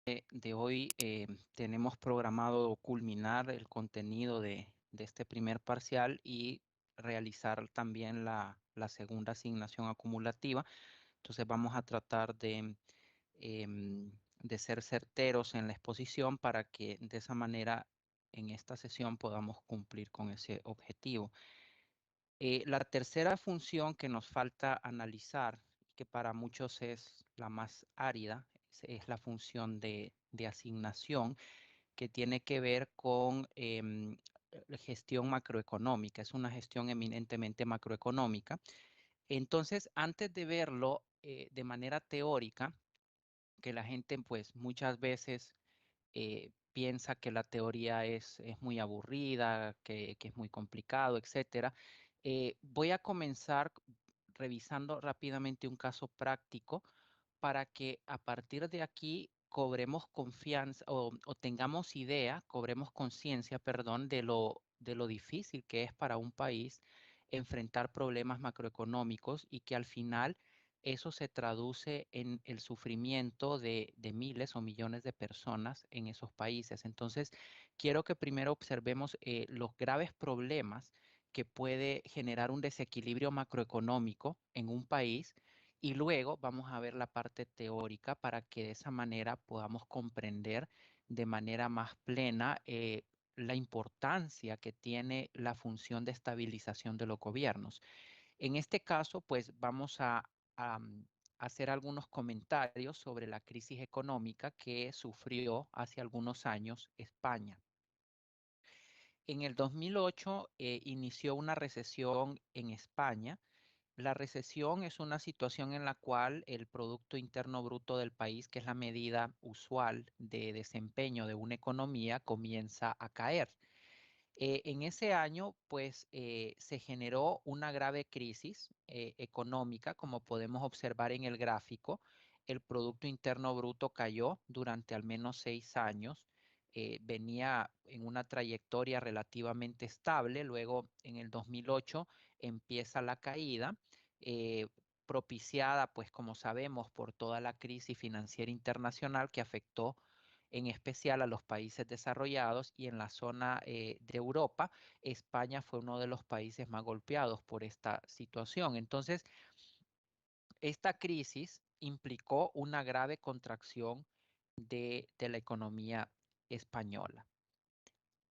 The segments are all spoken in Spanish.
De hoy tenemos programado culminar el contenido de este primer parcial y realizar también la segunda asignación acumulativa. Entonces vamos a tratar de ser certeros en la exposición para que de esa manera en esta sesión podamos cumplir con ese objetivo. La tercera función que nos falta analizar, que para muchos es la más árida, es la función de asignación, que tiene que ver con gestión macroeconómica. Es una gestión eminentemente macroeconómica. Entonces, antes de verlo de manera teórica, que la gente pues muchas veces piensa que la teoría es muy aburrida, que es muy complicado, etcétera. Voy a comenzar revisando rápidamente un caso práctico para que a partir de aquí cobremos confianza o tengamos idea, cobremos conciencia, perdón, de lo difícil que es para un país enfrentar problemas macroeconómicos y que al final eso se traduce en el sufrimiento de miles o millones de personas en esos países. Entonces, quiero que primero observemos los graves problemas que puede generar un desequilibrio macroeconómico en un país y luego vamos a ver la parte teórica para que de esa manera podamos comprender de manera más plena la importancia que tiene la función de estabilización de los gobiernos. En este caso, pues vamos a hacer algunos comentarios sobre la crisis económica que sufrió hace algunos años España. En el 2008 inició una recesión en España. La recesión es una situación en la cual el Producto Interno Bruto del país, que es la medida usual de desempeño de una economía, comienza a caer. En ese año, pues, se generó una grave crisis económica, como podemos observar en el gráfico. El Producto Interno Bruto cayó durante al menos 6 años. Venía en una trayectoria relativamente estable. Luego, en el 2008, empieza la caída, eh, propiciada, pues, como sabemos, por toda la crisis financiera internacional que afectó en especial a los países desarrollados y en la zona de Europa, España fue uno de los países más golpeados por esta situación. Entonces, esta crisis implicó una grave contracción de la economía española.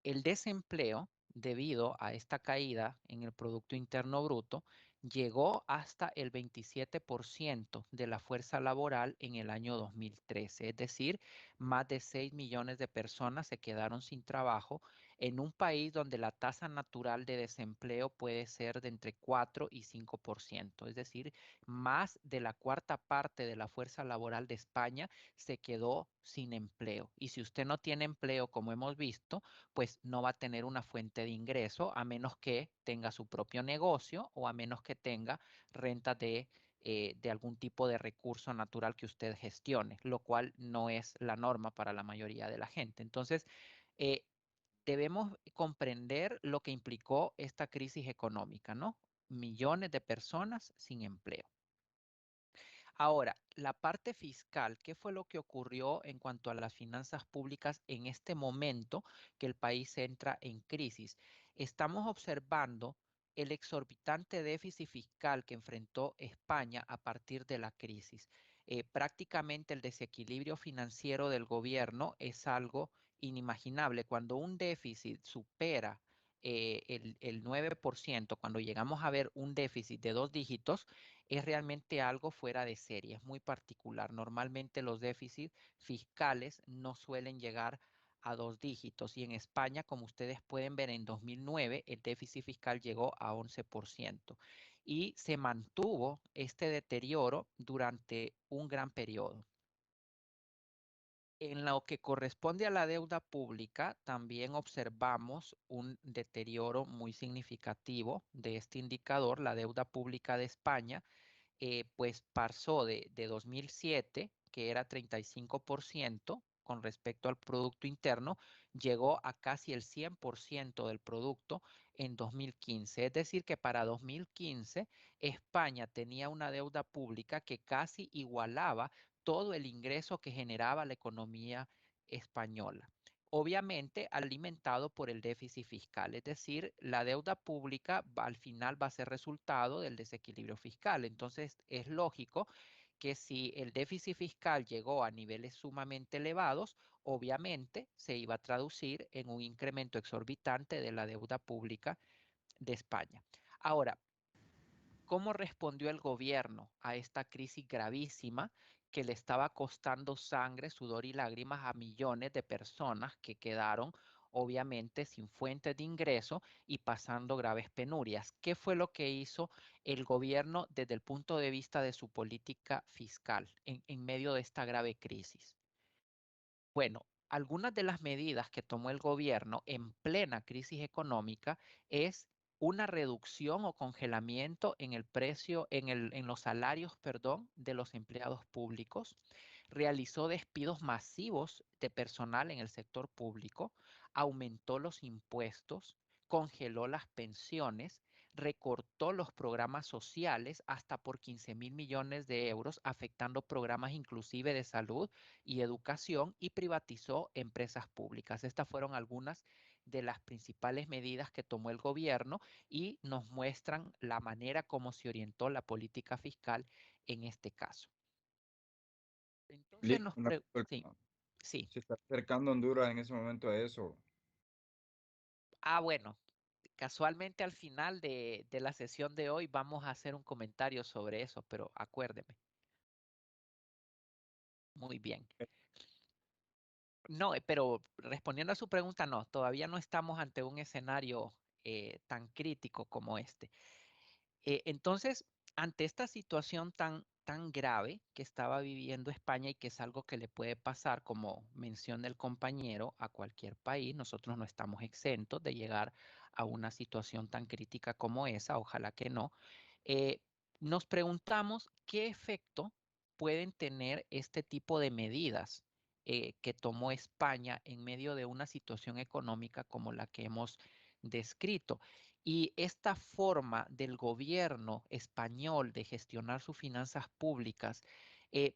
El desempleo, debido a esta caída en el Producto Interno Bruto, llegó hasta el 27% de la fuerza laboral en el año 2013. Es decir, más de 6 millones de personas se quedaron sin trabajo en un país donde la tasa natural de desempleo puede ser de entre 4 y 5%. Es decir, más de la cuarta parte de la fuerza laboral de España se quedó sin empleo. Y si usted no tiene empleo, como hemos visto, pues no va a tener una fuente de ingreso a menos que tenga su propio negocio o a menos que tenga renta de algún tipo de recurso natural que usted gestione, lo cual no es la norma para la mayoría de la gente. Entonces, eh, debemos comprender lo que implicó esta crisis económica, ¿no? Millones de personas sin empleo. Ahora, la parte fiscal, ¿qué fue lo que ocurrió en cuanto a las finanzas públicas en este momento que el país entra en crisis? Estamos observando el exorbitante déficit fiscal que enfrentó España a partir de la crisis. Prácticamente el desequilibrio financiero del gobierno es algo inimaginable. Cuando un déficit supera el 9%, cuando llegamos a ver un déficit de 2 dígitos, es realmente algo fuera de serie, es muy particular. Normalmente los déficits fiscales no suelen llegar a 2 dígitos y en España, como ustedes pueden ver, en 2009 el déficit fiscal llegó a 11% y se mantuvo este deterioro durante un gran periodo. En lo que corresponde a la deuda pública, también observamos un deterioro muy significativo de este indicador. La deuda pública de España pues pasó de 2007, que era 35% con respecto al Producto Interno, llegó a casi el 100% del producto en 2015. Es decir, que para 2015 España tenía una deuda pública que casi igualaba todo el ingreso que generaba la economía española. Obviamente alimentado por el déficit fiscal, es decir, la deuda pública al final va a ser resultado del desequilibrio fiscal. Entonces, es lógico que si el déficit fiscal llegó a niveles sumamente elevados, obviamente se iba a traducir en un incremento exorbitante de la deuda pública de España. Ahora, ¿cómo respondió el gobierno a esta crisis gravísima que le estaba costando sangre, sudor y lágrimas a millones de personas que quedaron obviamente sin fuentes de ingreso y pasando graves penurias? ¿Qué fue lo que hizo el gobierno desde el punto de vista de su política fiscal en medio de esta grave crisis? Bueno, algunas de las medidas que tomó el gobierno en plena crisis económica es una reducción o congelamiento en el precio, en los salarios, perdón, de los empleados públicos. Realizó despidos masivos de personal en el sector público, aumentó los impuestos, congeló las pensiones, recortó los programas sociales hasta por 15.000 millones de euros, afectando programas inclusive de salud y educación, y privatizó empresas públicas. Estas fueron algunas de las principales medidas que tomó el gobierno y nos muestran la manera como se orientó la política fiscal en este caso. Entonces Una sí, pregunta. sí. ¿Se está acercando Honduras en ese momento a eso? Bueno, casualmente al final de la sesión de hoy vamos a hacer un comentario sobre eso, pero acuérdeme. Muy bien. No, pero respondiendo a su pregunta, no, todavía no estamos ante un escenario tan crítico como este. Entonces, ante esta situación tan grave que estaba viviendo España y que es algo que le puede pasar, como menciona el compañero, a cualquier país, nosotros no estamos exentos de llegar a una situación tan crítica como esa, ojalá que no. eh, Nos preguntamos qué efecto pueden tener este tipo de medidas que tomó España en medio de una situación económica como la que hemos descrito. Y esta forma del gobierno español de gestionar sus finanzas públicas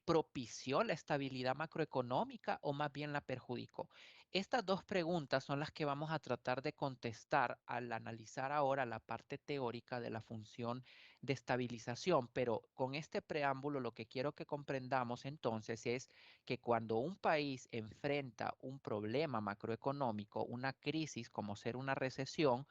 propició la estabilidad macroeconómica o más bien la perjudicó. Estas dos preguntas son las que vamos a tratar de contestar al analizar ahora la parte teórica de la función de estabilización, pero con este preámbulo lo que quiero que comprendamos entonces es que cuando un país enfrenta un problema macroeconómico, una crisis como ser una recesión,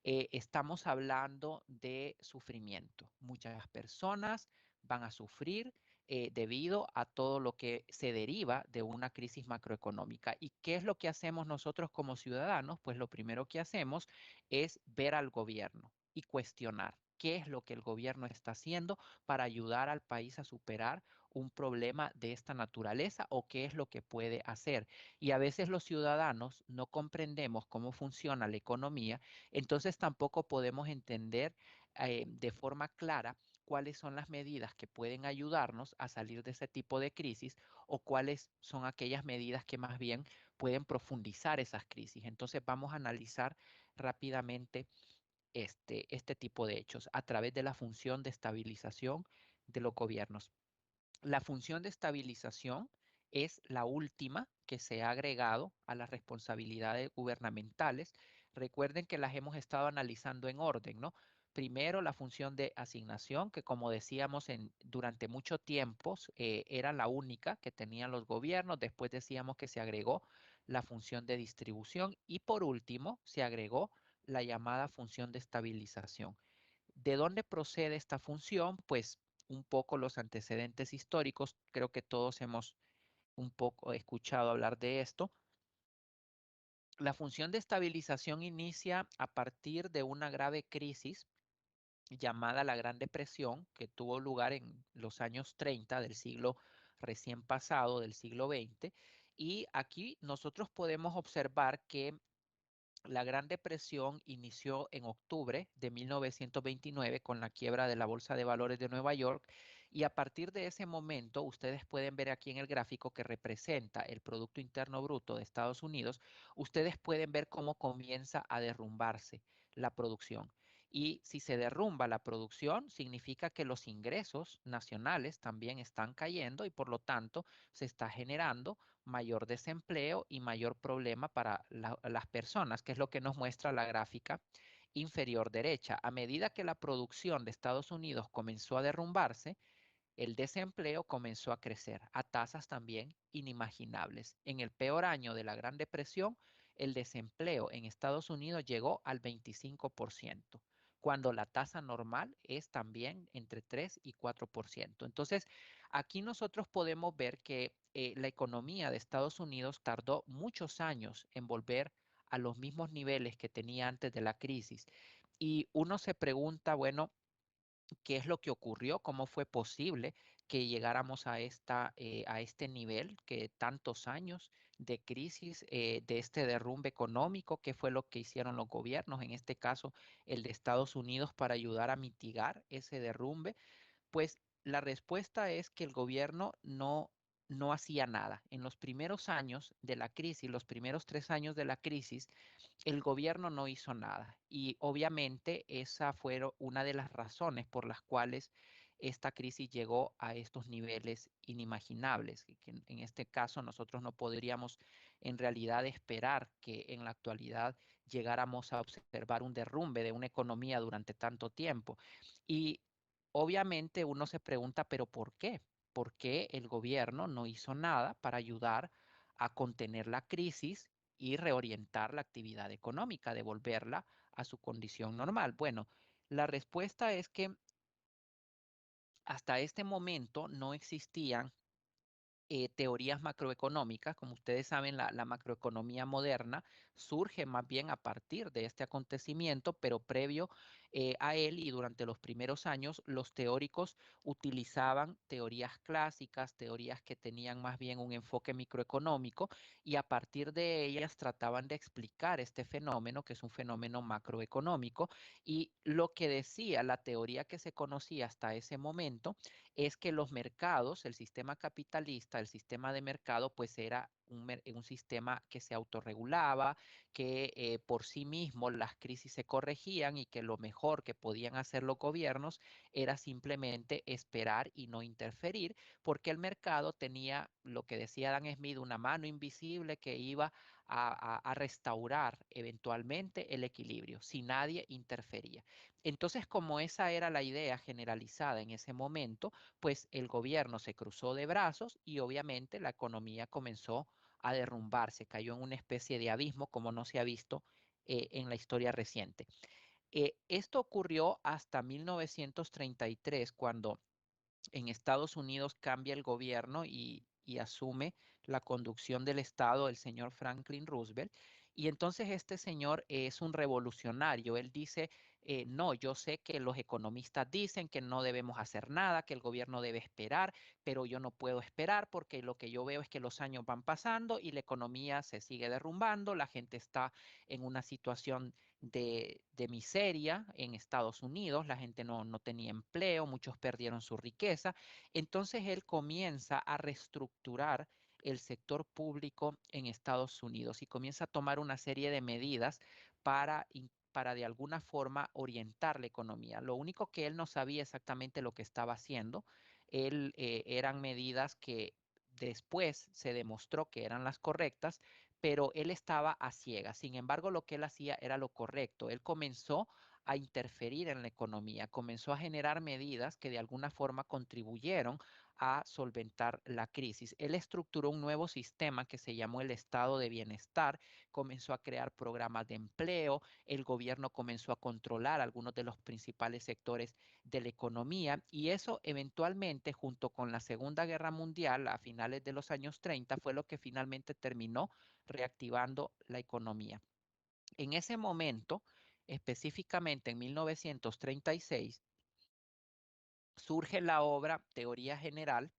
estamos hablando de sufrimiento. Muchas personas van a sufrir debido a todo lo que se deriva de una crisis macroeconómica. ¿Y qué es lo que hacemos nosotros como ciudadanos? Pues lo primero que hacemos es ver al gobierno y cuestionar qué es lo que el gobierno está haciendo para ayudar al país a superar un problema de esta naturaleza o qué es lo que puede hacer. Y a veces los ciudadanos no comprendemos cómo funciona la economía, entonces tampoco podemos entender de forma clara cuáles son las medidas que pueden ayudarnos a salir de ese tipo de crisis o cuáles son aquellas medidas que más bien pueden profundizar esas crisis. Entonces vamos a analizar rápidamente este tipo de hechos a través de la función de estabilización de los gobiernos. La función de estabilización es la última que se ha agregado a las responsabilidades gubernamentales. Recuerden que las hemos estado analizando en orden, ¿no? Primero, la función de asignación, que como decíamos durante mucho tiempo era la única que tenían los gobiernos. Después decíamos que se agregó la función de distribución y por último se agregó la llamada función de estabilización. ¿De dónde procede esta función? Pues un poco los antecedentes históricos, creo que todos hemos un poco escuchado hablar de esto. La función de estabilización inicia a partir de una grave crisis llamada la Gran Depresión, que tuvo lugar en los años 30 del siglo recién pasado, del siglo XX. Y aquí nosotros podemos observar que la Gran Depresión inició en octubre de 1929 con la quiebra de la Bolsa de Valores de Nueva York y a partir de ese momento ustedes pueden ver aquí en el gráfico que representa el Producto Interno Bruto de Estados Unidos, ustedes pueden ver cómo comienza a derrumbarse la producción. Y si se derrumba la producción, significa que los ingresos nacionales también están cayendo y por lo tanto se está generando mayor desempleo y mayor problema para las personas, que es lo que nos muestra la gráfica inferior derecha. A medida que la producción de Estados Unidos comenzó a derrumbarse, el desempleo comenzó a crecer a tasas también inimaginables. En el peor año de la Gran Depresión, el desempleo en Estados Unidos llegó al 25%, cuando la tasa normal es también entre 3 y 4%. Entonces, aquí nosotros podemos ver que la economía de Estados Unidos tardó muchos años en volver a los mismos niveles que tenía antes de la crisis. Y uno se pregunta, bueno, qué es lo que ocurrió, cómo fue posible que llegáramos a este nivel, que tantos años de crisis, de este derrumbe económico, qué fue lo que hicieron los gobiernos, en este caso el de Estados Unidos, para ayudar a mitigar ese derrumbe. Pues la respuesta es que el gobierno no hacía nada. En los primeros años de la crisis, los primeros 3 años de la crisis, el gobierno no hizo nada y obviamente esa fue una de las razones por las cuales esta crisis llegó a estos niveles inimaginables, que en este caso nosotros no podríamos en realidad esperar que en la actualidad llegáramos a observar un derrumbe de una economía durante tanto tiempo. Y obviamente uno se pregunta, ¿pero por qué? ¿Por qué el gobierno no hizo nada para ayudar a contener la crisis y reorientar la actividad económica, devolverla a su condición normal? Bueno, la respuesta es que hasta este momento no existían teorías macroeconómicas. Como ustedes saben, la macroeconomía moderna surge más bien a partir de este acontecimiento, pero previo a él y durante los primeros años, los teóricos utilizaban teorías clásicas, teorías que tenían más bien un enfoque microeconómico, y a partir de ellas trataban de explicar este fenómeno, que es un fenómeno macroeconómico. Y lo que decía la teoría que se conocía hasta ese momento es que los mercados, el sistema capitalista, el sistema de mercado, pues era un sistema que se autorregulaba, que por sí mismo las crisis se corregían y que lo mejor que podían hacer los gobiernos era simplemente esperar y no interferir, porque el mercado tenía, lo que decía Adam Smith, una mano invisible que iba a restaurar eventualmente el equilibrio si nadie interfería. Entonces, como esa era la idea generalizada en ese momento, pues el gobierno se cruzó de brazos y obviamente la economía comenzó a derrumbarse, cayó en una especie de abismo como no se ha visto en la historia reciente. Esto ocurrió hasta 1933, cuando en Estados Unidos cambia el gobierno y asume la conducción del Estado el señor Franklin Roosevelt. Y entonces este señor es un revolucionario. Él dice, no, yo sé que los economistas dicen que no debemos hacer nada, que el gobierno debe esperar, pero yo no puedo esperar porque lo que yo veo es que los años van pasando y la economía se sigue derrumbando, la gente está en una situación de miseria en Estados Unidos, la gente no tenía empleo, muchos perdieron su riqueza. Entonces él comienza a reestructurar el sector público en Estados Unidos y comienza a tomar una serie de medidas para de alguna forma orientar la economía. Lo único que él no sabía exactamente lo que estaba haciendo, eran medidas que después se demostró que eran las correctas, pero él estaba a ciegas. Sin embargo, lo que él hacía era lo correcto. Él comenzó a interferir en la economía, comenzó a generar medidas que de alguna forma contribuyeron a solventar la crisis. Él estructuró un nuevo sistema que se llamó el estado de bienestar, comenzó a crear programas de empleo, el gobierno comenzó a controlar algunos de los principales sectores de la economía y eso eventualmente, junto con la Segunda Guerra Mundial a finales de los años 30, fue lo que finalmente terminó reactivando la economía. En ese momento, específicamente en 1936, surge la obra Teoría General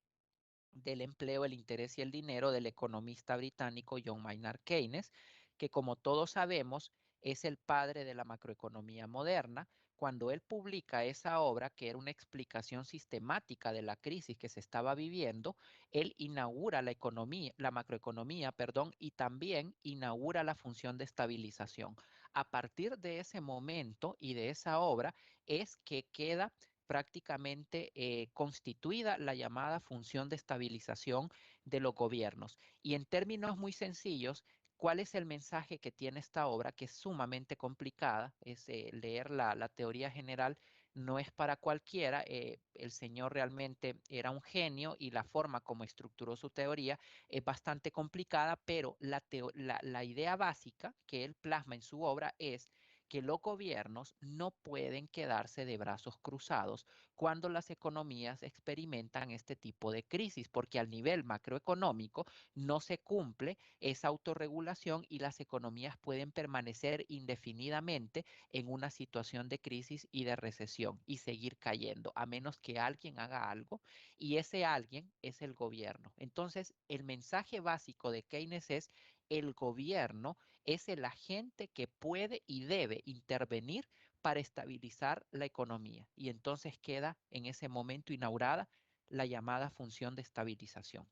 del Empleo, el Interés y el Dinero del economista británico John Maynard Keynes, que como todos sabemos es el padre de la macroeconomía moderna, cuando él publica esa obra, que era una explicación sistemática de la crisis que se estaba viviendo, él inaugura la economía, la macroeconomía, perdón, y también inaugura la función de estabilización. A partir de ese momento y de esa obra es que queda prácticamente constituida la llamada función de estabilización de los gobiernos. Y en términos muy sencillos, ¿cuál es el mensaje que tiene esta obra? Que es sumamente complicada, es leer la teoría general no es para cualquiera. El señor realmente era un genio y la forma como estructuró su teoría es bastante complicada, pero la idea básica que él plasma en su obra es que los gobiernos no pueden quedarse de brazos cruzados cuando las economías experimentan este tipo de crisis, porque al nivel macroeconómico no se cumple esa autorregulación y las economías pueden permanecer indefinidamente en una situación de crisis y de recesión y seguir cayendo, a menos que alguien haga algo, y ese alguien es el gobierno. Entonces, el mensaje básico de Keynes es: el gobierno es el agente que puede y debe intervenir para estabilizar la economía. Y entonces queda en ese momento inaugurada la llamada función de estabilización.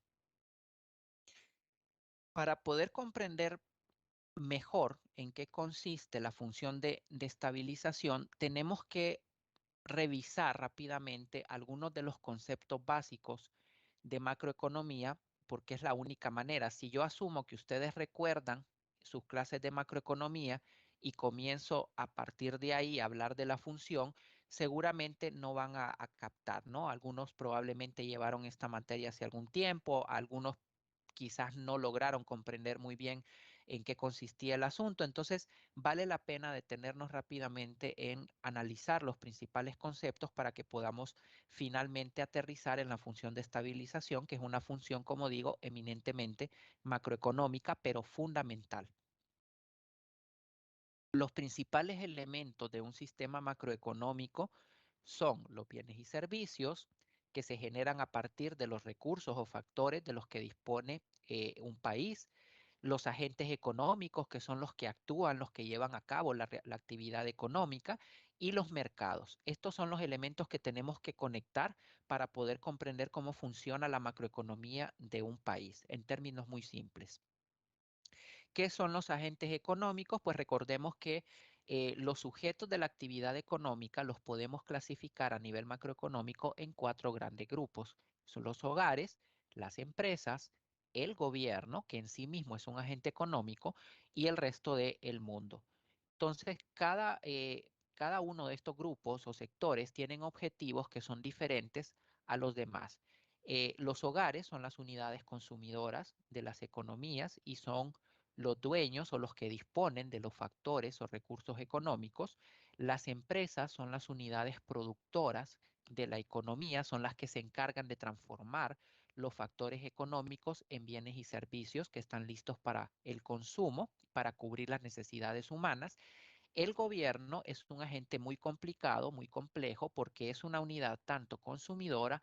Para poder comprender mejor en qué consiste la función de estabilización, tenemos que revisar rápidamente algunos de los conceptos básicos de macroeconomía, porque es la única manera. Si yo asumo que ustedes recuerdan sus clases de macroeconomía y comienzo a partir de ahí a hablar de la función, seguramente no van a captar, ¿no? Algunos probablemente llevaron esta materia hace algún tiempo, algunos quizás no lograron comprender muy bien en qué consistía el asunto. Entonces, vale la pena detenernos rápidamente en analizar los principales conceptos para que podamos finalmente aterrizar en la función de estabilización, que es una función, como digo, eminentemente macroeconómica, pero fundamental. Los principales elementos de un sistema macroeconómico son los bienes y servicios que se generan a partir de los recursos o factores de los que dispone un país, los agentes económicos, que son los que actúan, los que llevan a cabo la actividad económica, y los mercados. Estos son los elementos que tenemos que conectar para poder comprender cómo funciona la macroeconomía de un país, en términos muy simples. ¿Qué son los agentes económicos? Pues recordemos que los sujetos de la actividad económica los podemos clasificar a nivel macroeconómico en cuatro grandes grupos. Son los hogares, las empresas, el gobierno, que en sí mismo es un agente económico, y el resto del mundo. Entonces, cada uno de estos grupos o sectores tienen objetivos que son diferentes a los demás. Los hogares son las unidades consumidoras de las economías y son los dueños o los que disponen de los factores o recursos económicos. Las empresas son las unidades productoras de la economía, son las que se encargan de transformar los factores económicos en bienes y servicios que están listos para el consumo, para cubrir las necesidades humanas. El gobierno es un agente muy complicado, muy complejo, porque es una unidad tanto consumidora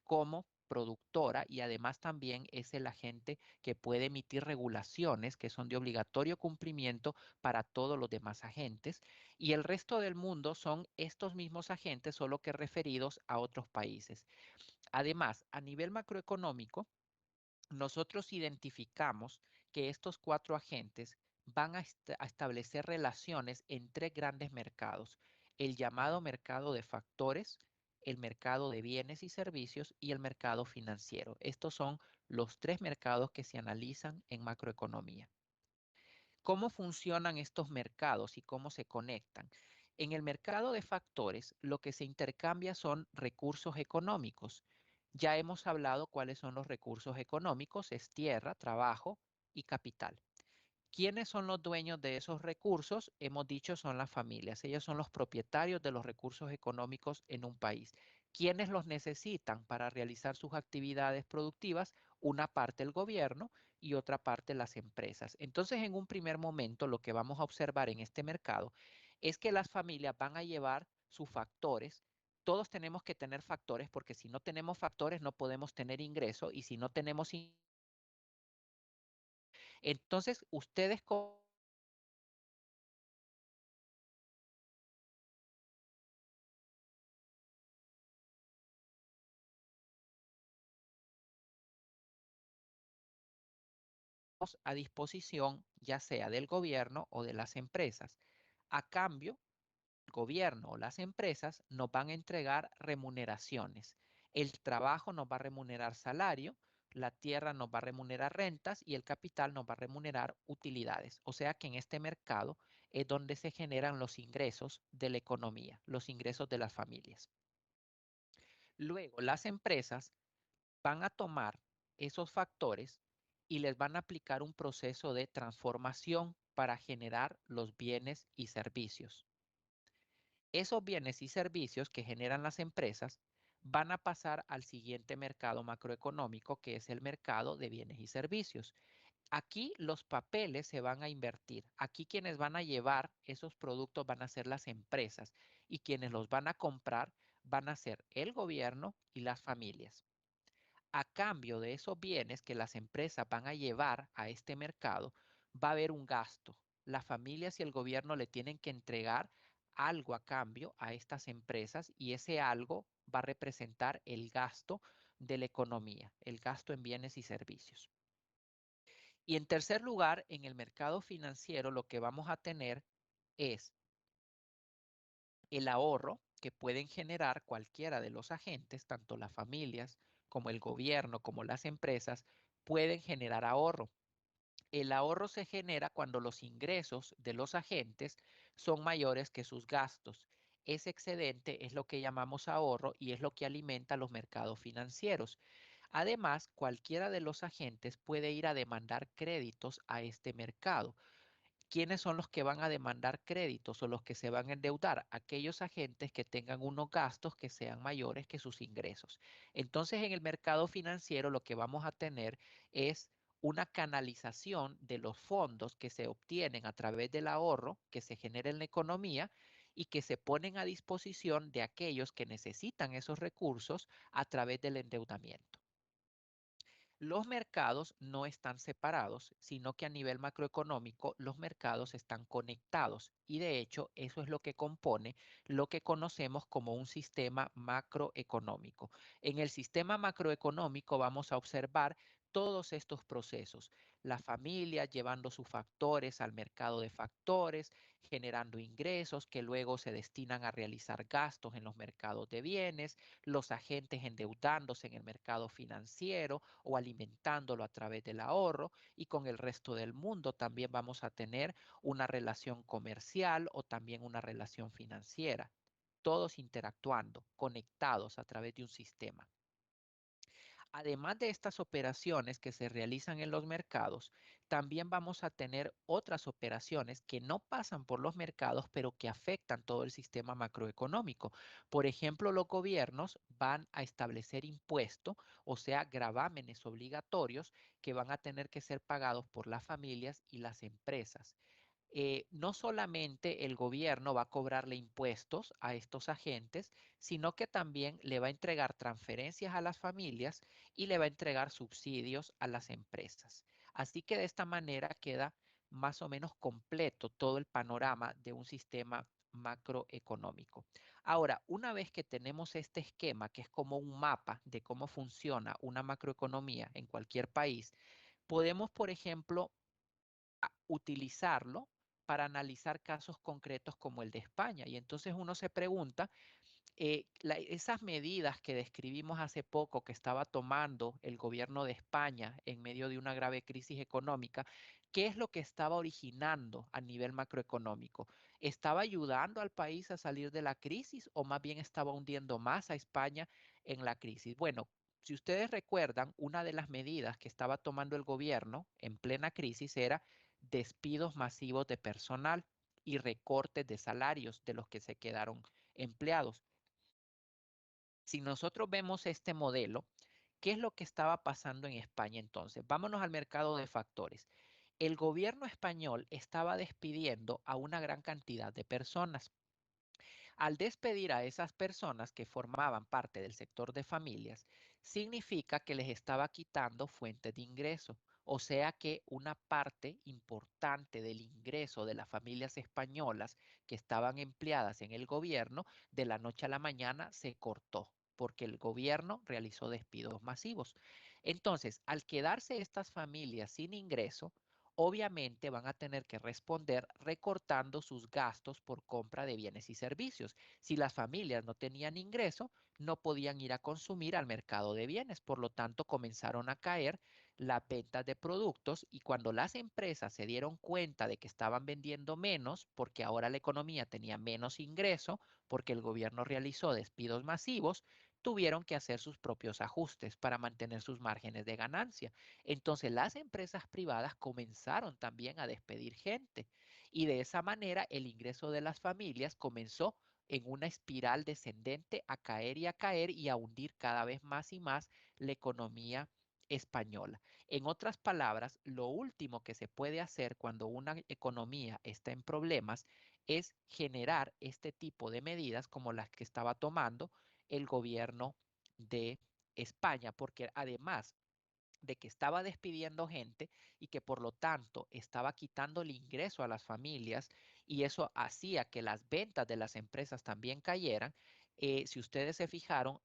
como productora, y además también es el agente que puede emitir regulaciones que son de obligatorio cumplimiento para todos los demás agentes, y el resto del mundo son estos mismos agentes, solo que referidos a otros países. Además, a nivel macroeconómico, nosotros identificamos que estos cuatro agentes van a establecer relaciones en tres grandes mercados: el llamado mercado de factores, el mercado de bienes y servicios y el mercado financiero. Estos son los tres mercados que se analizan en macroeconomía. ¿Cómo funcionan estos mercados y cómo se conectan? En el mercado de factores, lo que se intercambia son recursos económicos. Ya hemos hablado cuáles son los recursos económicos: es tierra, trabajo y capital. ¿Quiénes son los dueños de esos recursos? Hemos dicho son las familias. Ellos son los propietarios de los recursos económicos en un país. ¿Quiénes los necesitan para realizar sus actividades productivas? Una parte el gobierno y otra parte las empresas. Entonces, en un primer momento, lo que vamos a observar en este mercado es que las familias van a llevar sus factores. Todos tenemos que tener factores, porque si no tenemos factores no podemos tener ingreso, y si no tenemos entonces ustedes a disposición ya sea del gobierno o de las empresas. A cambio, el gobierno o las empresas nos van a entregar remuneraciones. El trabajo nos va a remunerar salario, la tierra nos va a remunerar rentas y el capital nos va a remunerar utilidades. O sea que en este mercado es donde se generan los ingresos de la economía, los ingresos de las familias. Luego, las empresas van a tomar esos factores y les van a aplicar un proceso de transformación para generar los bienes y servicios. Esos bienes y servicios que generan las empresas van a pasar al siguiente mercado macroeconómico, que es el mercado de bienes y servicios. Aquí los papeles se van a invertir. Aquí quienes van a llevar esos productos van a ser las empresas y quienes los van a comprar van a ser el gobierno y las familias. A cambio de esos bienes que las empresas van a llevar a este mercado, va a haber un gasto. Las familias y el gobierno le tienen que entregar algo a cambio a estas empresas y ese algo va a representar el gasto de la economía, el gasto en bienes y servicios. Y en tercer lugar, en el mercado financiero lo que vamos a tener es el ahorro que pueden generar cualquiera de los agentes, tanto las familias como el gobierno, como las empresas, pueden generar ahorro. El ahorro se genera cuando los ingresos de los agentes son mayores que sus gastos. Ese excedente es lo que llamamos ahorro y es lo que alimenta los mercados financieros. Además, cualquiera de los agentes puede ir a demandar créditos a este mercado. ¿Quiénes son los que van a demandar créditos o los que se van a endeudar? Aquellos agentes que tengan unos gastos que sean mayores que sus ingresos. Entonces, en el mercado financiero lo que vamos a tener es una canalización de los fondos que se obtienen a través del ahorro que se genera en la economía y que se ponen a disposición de aquellos que necesitan esos recursos a través del endeudamiento. Los mercados no están separados, sino que a nivel macroeconómico los mercados están conectados y de hecho eso es lo que compone lo que conocemos como un sistema macroeconómico. En el sistema macroeconómico vamos a observar todos estos procesos, la familia llevando sus factores al mercado de factores, generando ingresos que luego se destinan a realizar gastos en los mercados de bienes, los agentes endeudándose en el mercado financiero o alimentándolo a través del ahorro y con el resto del mundo también vamos a tener una relación comercial o también una relación financiera, todos interactuando, conectados a través de un sistema. Además de estas operaciones que se realizan en los mercados, también vamos a tener otras operaciones que no pasan por los mercados, pero que afectan todo el sistema macroeconómico. Por ejemplo, los gobiernos van a establecer impuestos, o sea, gravámenes obligatorios que van a tener que ser pagados por las familias y las empresas. No solamente el gobierno va a cobrarle impuestos a estos agentes, sino que también le va a entregar transferencias a las familias y le va a entregar subsidios a las empresas. Así que de esta manera queda más o menos completo todo el panorama de un sistema macroeconómico. Ahora, una vez que tenemos este esquema, que es como un mapa de cómo funciona una macroeconomía en cualquier país, podemos, por ejemplo, utilizarlo para analizar casos concretos como el de España. Y entonces uno se pregunta, esas medidas que describimos hace poco que estaba tomando el gobierno de España en medio de una grave crisis económica, ¿qué es lo que estaba originando a nivel macroeconómico? ¿Estaba ayudando al país a salir de la crisis o más bien estaba hundiendo más a España en la crisis? Bueno, si ustedes recuerdan, una de las medidas que estaba tomando el gobierno en plena crisis era despidos masivos de personal y recortes de salarios de los que se quedaron empleados. Si nosotros vemos este modelo, ¿qué es lo que estaba pasando en España entonces? Vámonos al mercado de factores. El gobierno español estaba despidiendo a una gran cantidad de personas. Al despedir a esas personas que formaban parte del sector de familias, significa que les estaba quitando fuentes de ingreso. O sea que una parte importante del ingreso de las familias españolas que estaban empleadas en el gobierno, de la noche a la mañana se cortó porque el gobierno realizó despidos masivos. Entonces, al quedarse estas familias sin ingreso, obviamente van a tener que responder recortando sus gastos por compra de bienes y servicios. Si las familias no tenían ingreso, no podían ir a consumir al mercado de bienes, por lo tanto comenzaron a caer las ventas de productos y cuando las empresas se dieron cuenta de que estaban vendiendo menos porque ahora la economía tenía menos ingreso, porque el gobierno realizó despidos masivos, tuvieron que hacer sus propios ajustes para mantener sus márgenes de ganancia. Entonces las empresas privadas comenzaron también a despedir gente y de esa manera el ingreso de las familias comenzó en una espiral descendente a caer y a hundir cada vez más y más la economía española. En otras palabras, lo último que se puede hacer cuando una economía está en problemas es generar este tipo de medidas como las que estaba tomando el gobierno de España, porque además de que estaba despidiendo gente y que por lo tanto estaba quitando el ingreso a las familias y eso hacía que las ventas de las empresas también cayeran. Si ustedes se fijaron,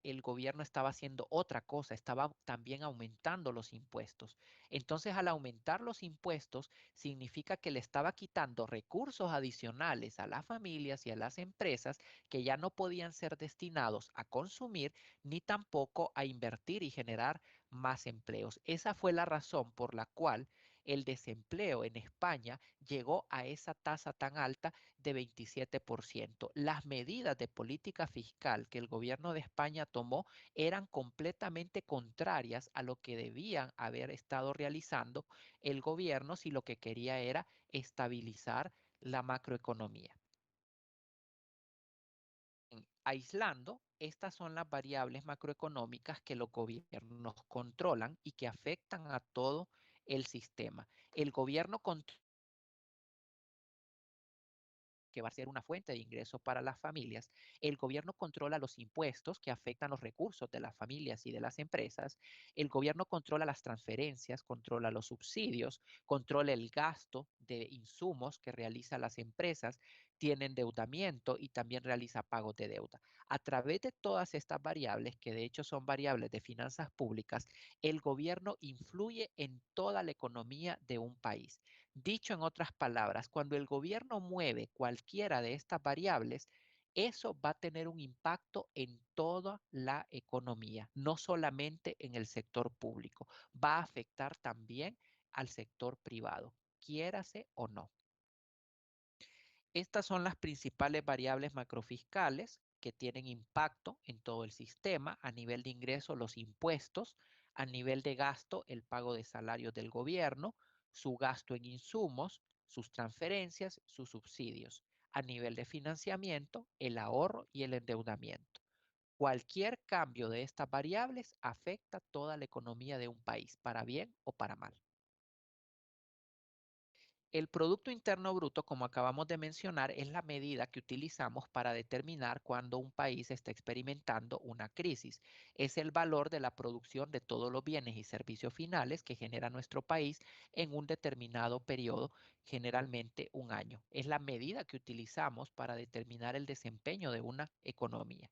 el gobierno estaba haciendo otra cosa, estaba también aumentando los impuestos. Entonces, al aumentar los impuestos, significa que le estaba quitando recursos adicionales a las familias y a las empresas que ya no podían ser destinados a consumir ni tampoco a invertir y generar más empleos. Esa fue la razón por la cual el desempleo en España llegó a esa tasa tan alta de 27%. Las medidas de política fiscal que el gobierno de España tomó eran completamente contrarias a lo que debían haber estado realizando el gobierno si lo que quería era estabilizar la macroeconomía. Aislando, estas son las variables macroeconómicas que los gobiernos controlan y que afectan a todo el sistema. El gobierno controla que va a ser una fuente de ingresos para las familias. El gobierno controla los impuestos que afectan los recursos de las familias y de las empresas. El gobierno controla las transferencias, controla los subsidios, controla el gasto de insumos que realizan las empresas, tiene endeudamiento y también realiza pagos de deuda. A través de todas estas variables, que de hecho son variables de finanzas públicas, el gobierno influye en toda la economía de un país. Dicho en otras palabras, cuando el gobierno mueve cualquiera de estas variables, eso va a tener un impacto en toda la economía, no solamente en el sector público, va a afectar también al sector privado, quiérase o no. Estas son las principales variables macrofiscales que tienen impacto en todo el sistema. A nivel de ingreso, los impuestos; a nivel de gasto, el pago de salarios del gobierno; su gasto en insumos; sus transferencias; sus subsidios; a nivel de financiamiento, el ahorro y el endeudamiento. Cualquier cambio de estas variables afecta toda la economía de un país, para bien o para mal. El Producto Interno Bruto, como acabamos de mencionar, es la medida que utilizamos para determinar cuándo un país está experimentando una crisis. Es el valor de la producción de todos los bienes y servicios finales que genera nuestro país en un determinado periodo, generalmente un año. Es la medida que utilizamos para determinar el desempeño de una economía.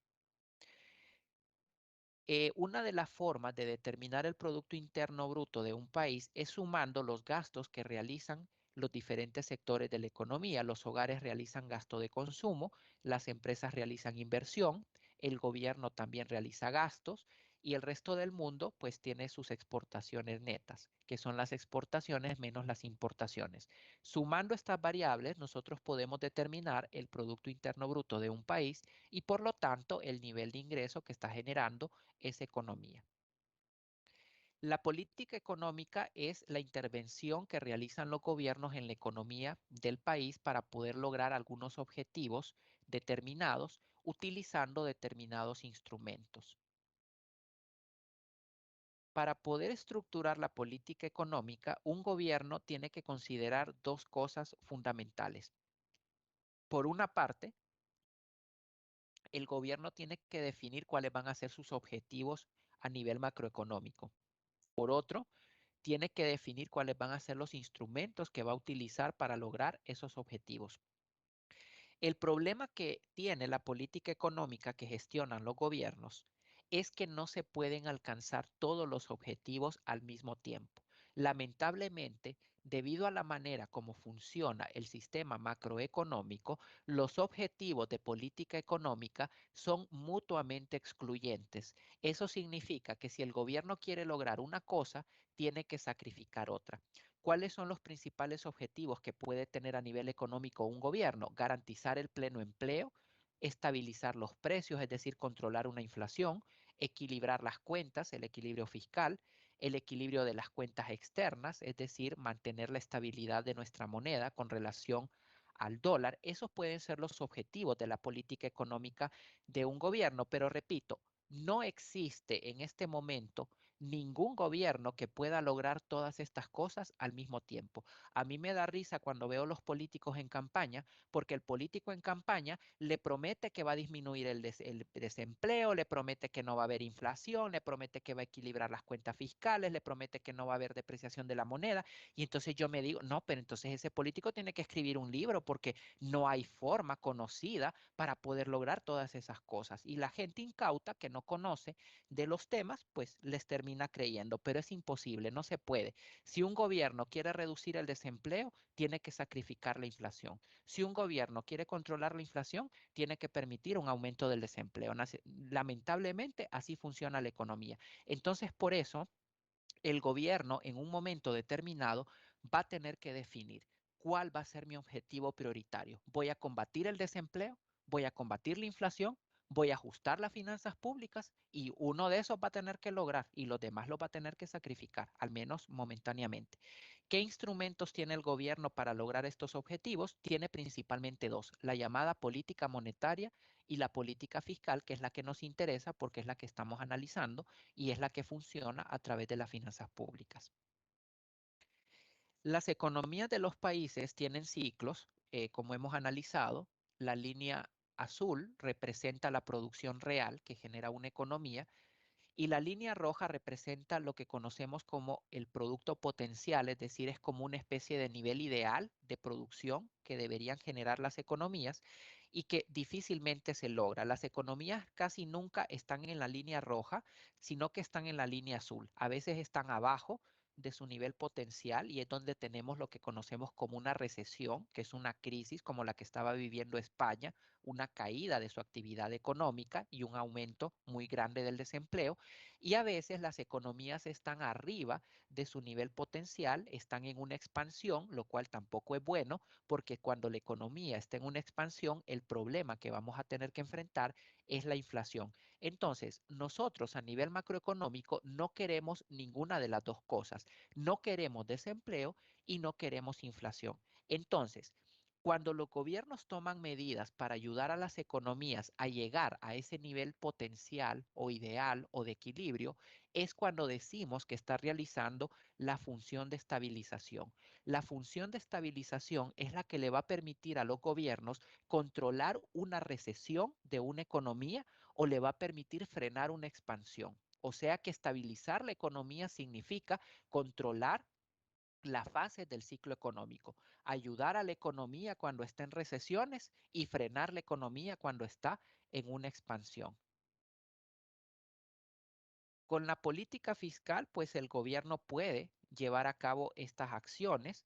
Una de las formas de determinar el Producto Interno Bruto de un país es sumando los gastos que realizan los diferentes sectores de la economía. Los hogares realizan gasto de consumo, las empresas realizan inversión, el gobierno también realiza gastos y el resto del mundo pues tiene sus exportaciones netas, que son las exportaciones menos las importaciones. Sumando estas variables, nosotros podemos determinar el Producto Interno Bruto de un país y por lo tanto el nivel de ingreso que está generando esa economía. La política económica es la intervención que realizan los gobiernos en la economía del país para poder lograr algunos objetivos determinados utilizando determinados instrumentos. Para poder estructurar la política económica, un gobierno tiene que considerar dos cosas fundamentales. Por una parte, el gobierno tiene que definir cuáles van a ser sus objetivos a nivel macroeconómico. Por otro, tiene que definir cuáles van a ser los instrumentos que va a utilizar para lograr esos objetivos. El problema que tiene la política económica que gestionan los gobiernos es que no se pueden alcanzar todos los objetivos al mismo tiempo. Lamentablemente, debido a la manera como funciona el sistema macroeconómico, los objetivos de política económica son mutuamente excluyentes. Eso significa que si el gobierno quiere lograr una cosa, tiene que sacrificar otra. ¿Cuáles son los principales objetivos que puede tener a nivel económico un gobierno? Garantizar el pleno empleo, estabilizar los precios, es decir, controlar una inflación, equilibrar las cuentas, el equilibrio fiscal, el equilibrio de las cuentas externas, es decir, mantener la estabilidad de nuestra moneda con relación al dólar. Esos pueden ser los objetivos de la política económica de un gobierno, pero repito, no existe en este momento ningún gobierno que pueda lograr todas estas cosas al mismo tiempo. A mí me da risa cuando veo los políticos en campaña, porque el político en campaña le promete que va a disminuir el desempleo, le promete que no va a haber inflación, le promete que va a equilibrar las cuentas fiscales, le promete que no va a haber depreciación de la moneda. Y entonces yo me digo, no, pero entonces ese político tiene que escribir un libro porque no hay forma conocida para poder lograr todas esas cosas. Y la gente incauta que no conoce de los temas, pues les termina creyendo, pero es imposible, no se puede. Si un gobierno quiere reducir el desempleo, tiene que sacrificar la inflación. Si un gobierno quiere controlar la inflación, tiene que permitir un aumento del desempleo. Lamentablemente, así funciona la economía. Entonces, por eso, el gobierno en un momento determinado va a tener que definir cuál va a ser mi objetivo prioritario. ¿Voy a combatir el desempleo? ¿Voy a combatir la inflación? ¿Voy a ajustar las finanzas públicas? Y uno de esos va a tener que lograr y los demás lo va a tener que sacrificar, al menos momentáneamente. ¿Qué instrumentos tiene el gobierno para lograr estos objetivos? Tiene principalmente dos, la llamada política monetaria y la política fiscal, que es la que nos interesa porque es la que estamos analizando y es la que funciona a través de las finanzas públicas. Las economías de los países tienen ciclos, como hemos analizado. La línea azul representa la producción real que genera una economía y la línea roja representa lo que conocemos como el producto potencial, es decir, es como una especie de nivel ideal de producción que deberían generar las economías y que difícilmente se logra. Las economías casi nunca están en la línea roja, sino que están en la línea azul. A veces están abajo de su nivel potencial y es donde tenemos lo que conocemos como una recesión, que es una crisis como la que estaba viviendo España, una caída de su actividad económica y un aumento muy grande del desempleo. Y a veces las economías están arriba de su nivel potencial, están en una expansión, lo cual tampoco es bueno, porque cuando la economía está en una expansión, el problema que vamos a tener que enfrentar es la inflación. Entonces, nosotros a nivel macroeconómico no queremos ninguna de las dos cosas. No queremos desempleo y no queremos inflación. Entonces, cuando los gobiernos toman medidas para ayudar a las economías a llegar a ese nivel potencial o ideal o de equilibrio, es cuando decimos que está realizando la función de estabilización. La función de estabilización es la que le va a permitir a los gobiernos controlar una recesión de una economía o le va a permitir frenar una expansión. O sea que estabilizar la economía significa controlar la fase del ciclo económico, ayudar a la economía cuando está en recesiones y frenar la economía cuando está en una expansión. Con la política fiscal, pues el gobierno puede llevar a cabo estas acciones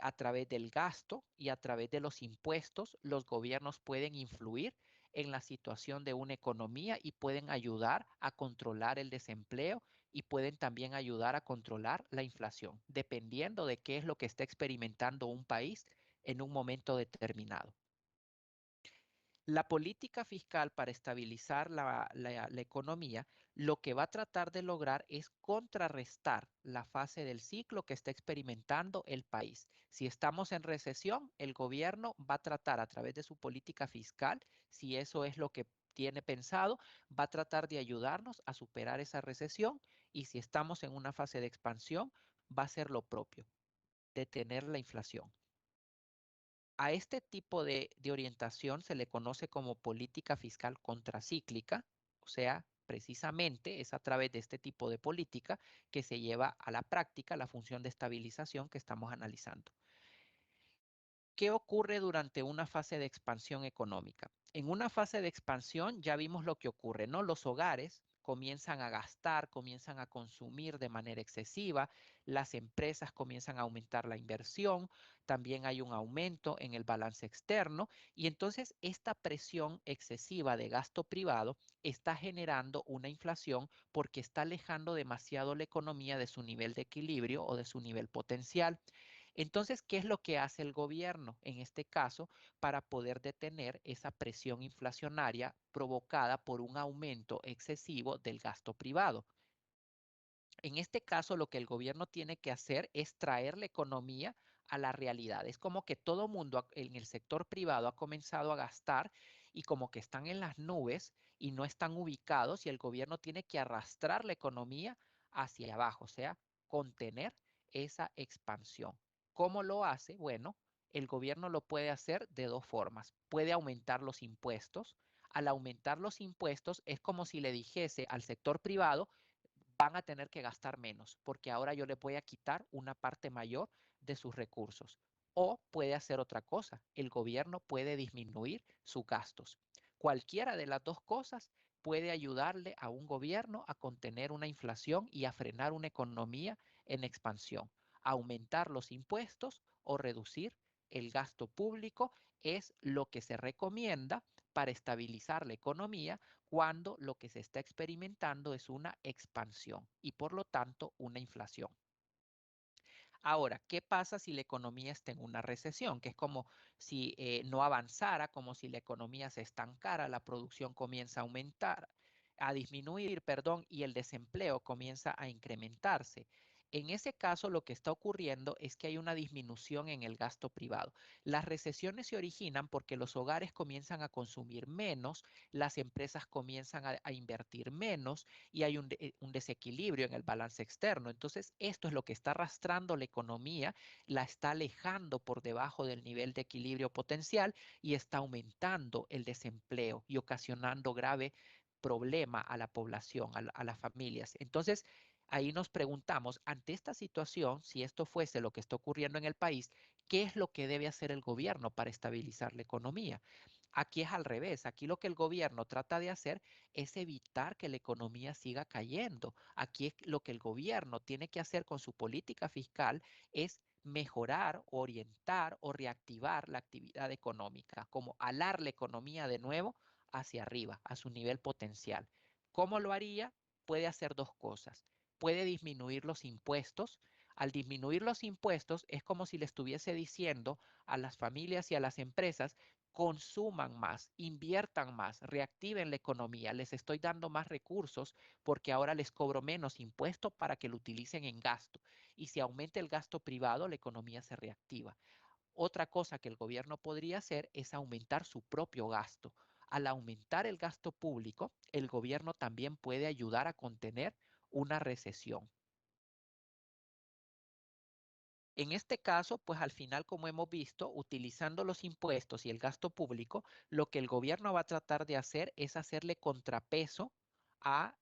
a través del gasto y a través de los impuestos. Los gobiernos pueden influir en la situación de una economía y pueden ayudar a controlar el desempleo y pueden también ayudar a controlar la inflación, dependiendo de qué es lo que está experimentando un país en un momento determinado. La política fiscal para estabilizar la economía lo que va a tratar de lograr es contrarrestar la fase del ciclo que está experimentando el país. Si estamos en recesión, el gobierno va a tratar a través de su política fiscal, si eso es lo que tiene pensado, va a tratar de ayudarnos a superar esa recesión y si estamos en una fase de expansión, va a hacer lo propio, detener la inflación. A este tipo de orientación se le conoce como política fiscal contracíclica, o sea, precisamente es a través de este tipo de política que se lleva a la práctica la función de estabilización que estamos analizando. ¿Qué ocurre durante una fase de expansión económica? En una fase de expansión ya vimos lo que ocurre, ¿no? Los hogares comienzan a gastar, comienzan a consumir de manera excesiva, las empresas comienzan a aumentar la inversión, también hay un aumento en el balance externo y entonces esta presión excesiva de gasto privado está generando una inflación porque está alejando demasiado la economía de su nivel de equilibrio o de su nivel potencial. Entonces, ¿qué es lo que hace el gobierno en este caso para poder detener esa presión inflacionaria provocada por un aumento excesivo del gasto privado? En este caso, lo que el gobierno tiene que hacer es traer la economía a la realidad. Es como que todo mundo en el sector privado ha comenzado a gastar y como que están en las nubes y no están ubicados y el gobierno tiene que arrastrar la economía hacia abajo, o sea, contener esa expansión. ¿Cómo lo hace? Bueno, el gobierno lo puede hacer de dos formas. Puede aumentar los impuestos. Al aumentar los impuestos es como si le dijese al sector privado, van a tener que gastar menos, porque ahora yo le voy a quitar una parte mayor de sus recursos. O puede hacer otra cosa, el gobierno puede disminuir sus gastos. Cualquiera de las dos cosas puede ayudarle a un gobierno a contener una inflación y a frenar una economía en expansión. Aumentar los impuestos o reducir el gasto público es lo que se recomienda para estabilizar la economía cuando lo que se está experimentando es una expansión y por lo tanto una inflación. Ahora, ¿qué pasa si la economía está en una recesión? Que es como si no avanzara, como si la economía se estancara, la producción comienza a aumentar, a disminuir, perdón, y el desempleo comienza a incrementarse. En ese caso, lo que está ocurriendo es que hay una disminución en el gasto privado. Las recesiones se originan porque los hogares comienzan a consumir menos, las empresas comienzan a invertir menos y hay un desequilibrio en el balance externo. Entonces, esto es lo que está arrastrando la economía, la está alejando por debajo del nivel de equilibrio potencial y está aumentando el desempleo y ocasionando grave problema a la población, a las familias. Entonces, ahí nos preguntamos, ante esta situación, si esto fuese lo que está ocurriendo en el país, ¿qué es lo que debe hacer el gobierno para estabilizar la economía? Aquí es al revés. Aquí lo que el gobierno trata de hacer es evitar que la economía siga cayendo. Aquí es lo que el gobierno tiene que hacer con su política fiscal es mejorar, orientar o reactivar la actividad económica, como alar la economía de nuevo hacia arriba, a su nivel potencial. ¿Cómo lo haría? Puede hacer dos cosas. Puede disminuir los impuestos. Al disminuir los impuestos es como si le estuviese diciendo a las familias y a las empresas, consuman más, inviertan más, reactiven la economía, les estoy dando más recursos porque ahora les cobro menos impuestos para que lo utilicen en gasto. Y si aumenta el gasto privado, la economía se reactiva. Otra cosa que el gobierno podría hacer es aumentar su propio gasto. Al aumentar el gasto público, el gobierno también puede ayudar a contener una recesión. En este caso, pues al final, como hemos visto, utilizando los impuestos y el gasto público, lo que el gobierno va a tratar de hacer es hacerle contrapeso a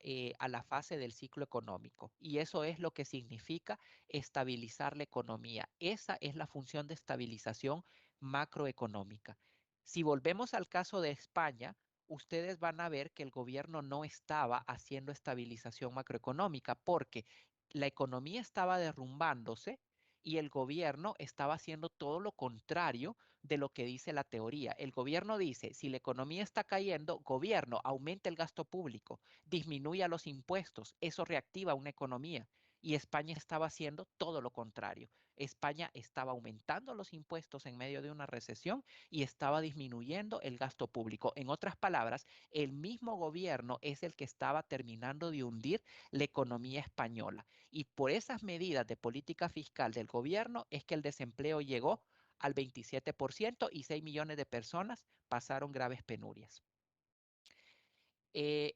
la fase del ciclo económico. Y eso es lo que significa estabilizar la economía. Esa es la función de estabilización macroeconómica. Si volvemos al caso de España, ustedes van a ver que el gobierno no estaba haciendo estabilización macroeconómica porque la economía estaba derrumbándose y el gobierno estaba haciendo todo lo contrario de lo que dice la teoría. El gobierno dice, si la economía está cayendo, gobierno, aumenta el gasto público, disminuya los impuestos, eso reactiva una economía. Y España estaba haciendo todo lo contrario. España estaba aumentando los impuestos en medio de una recesión y estaba disminuyendo el gasto público. En otras palabras, el mismo gobierno es el que estaba terminando de hundir la economía española. Y por esas medidas de política fiscal del gobierno es que el desempleo llegó al 27% y 6 millones de personas pasaron graves penurias. Eh,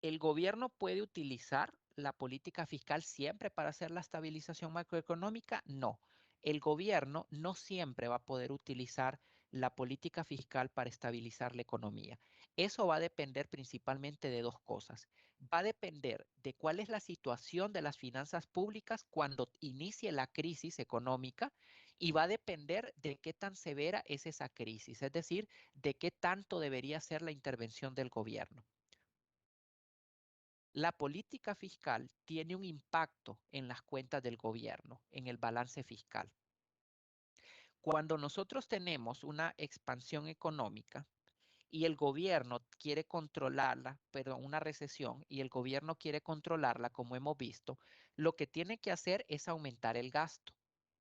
¿El gobierno puede utilizar la política fiscal siempre para hacer la estabilización macroeconómica? No. El gobierno no siempre va a poder utilizar la política fiscal para estabilizar la economía. Eso va a depender principalmente de dos cosas. Va a depender de cuál es la situación de las finanzas públicas cuando inicie la crisis económica y va a depender de qué tan severa es esa crisis, es decir, de qué tanto debería ser la intervención del gobierno. La política fiscal tiene un impacto en las cuentas del gobierno, en el balance fiscal. Cuando nosotros tenemos una expansión económica y el gobierno quiere controlarla, pero una recesión, y el gobierno quiere controlarla, como hemos visto, lo que tiene que hacer es aumentar el gasto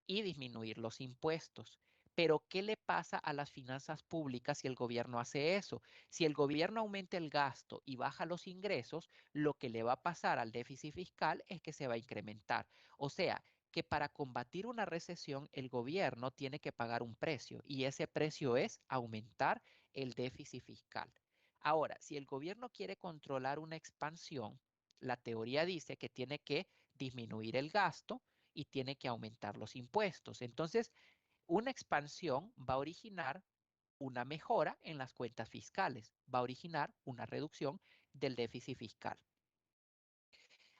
y disminuir los impuestos. Pero, ¿qué le pasa a las finanzas públicas si el gobierno hace eso? Si el gobierno aumenta el gasto y baja los ingresos, lo que le va a pasar al déficit fiscal es que se va a incrementar. O sea, que para combatir una recesión el gobierno tiene que pagar un precio y ese precio es aumentar el déficit fiscal. Ahora, si el gobierno quiere controlar una expansión, la teoría dice que tiene que disminuir el gasto y tiene que aumentar los impuestos. Entonces, una expansión va a originar una mejora en las cuentas fiscales, va a originar una reducción del déficit fiscal.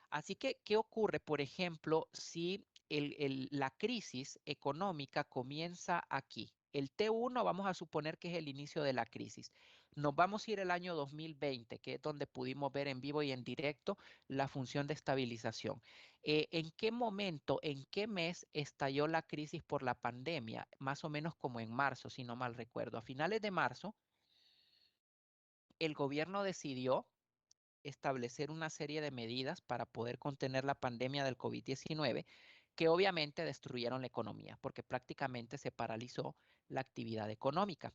Así que, ¿qué ocurre, por ejemplo, si la crisis económica comienza aquí? El T1 vamos a suponer que es el inicio de la crisis. Nos vamos a ir al año 2020, que es donde pudimos ver en vivo y en directo la función de estabilización. ¿En qué momento, en qué mes estalló la crisis por la pandemia? Más o menos como en marzo, si no mal recuerdo. A finales de marzo, el gobierno decidió establecer una serie de medidas para poder contener la pandemia del COVID-19 que obviamente destruyeron la economía porque prácticamente se paralizó la actividad económica.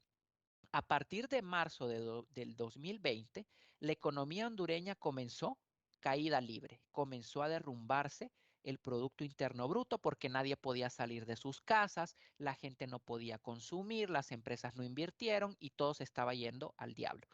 A partir de marzo del 2020, la economía hondureña comenzó caída libre, comenzó a derrumbarse el Producto Interno Bruto porque nadie podía salir de sus casas, la gente no podía consumir, las empresas no invirtieron y todo se estaba yendo al diablo.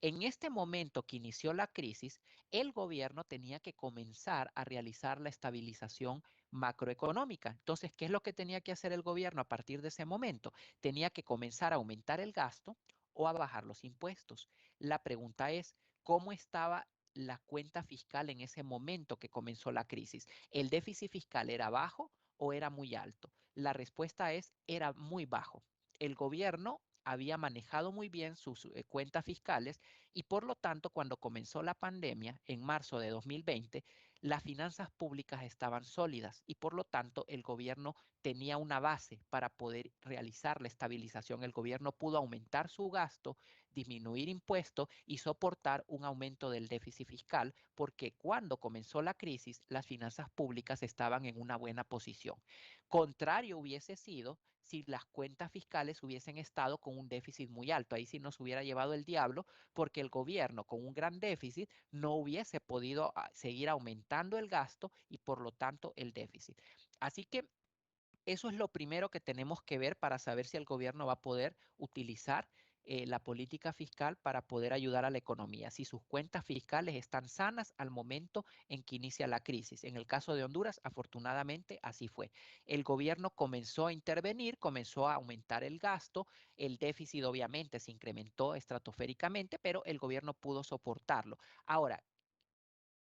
En este momento que inició la crisis, el gobierno tenía que comenzar a realizar la estabilización macroeconómica. Entonces, ¿qué es lo que tenía que hacer el gobierno a partir de ese momento? Tenía que comenzar a aumentar el gasto o a bajar los impuestos. La pregunta es, ¿cómo estaba la cuenta fiscal en ese momento que comenzó la crisis? ¿El déficit fiscal era bajo o era muy alto? La respuesta es, era muy bajo. El gobierno había manejado muy bien sus cuentas fiscales y por lo tanto cuando comenzó la pandemia en marzo de 2020, las finanzas públicas estaban sólidas y por lo tanto el gobierno tenía una base para poder realizar la estabilización. El gobierno pudo aumentar su gasto, disminuir impuestos y soportar un aumento del déficit fiscal porque cuando comenzó la crisis las finanzas públicas estaban en una buena posición. Contrario hubiese sido si las cuentas fiscales hubiesen estado con un déficit muy alto. Ahí sí nos hubiera llevado el diablo porque el gobierno con un gran déficit no hubiese podido seguir aumentando el gasto y por lo tanto el déficit. Así que eso es lo primero que tenemos que ver para saber si el gobierno va a poder utilizar la política fiscal para poder ayudar a la economía, si sus cuentas fiscales están sanas al momento en que inicia la crisis. En el caso de Honduras, afortunadamente así fue. El gobierno comenzó a intervenir, comenzó a aumentar el gasto, el déficit obviamente se incrementó estratosféricamente, pero el gobierno pudo soportarlo. Ahora,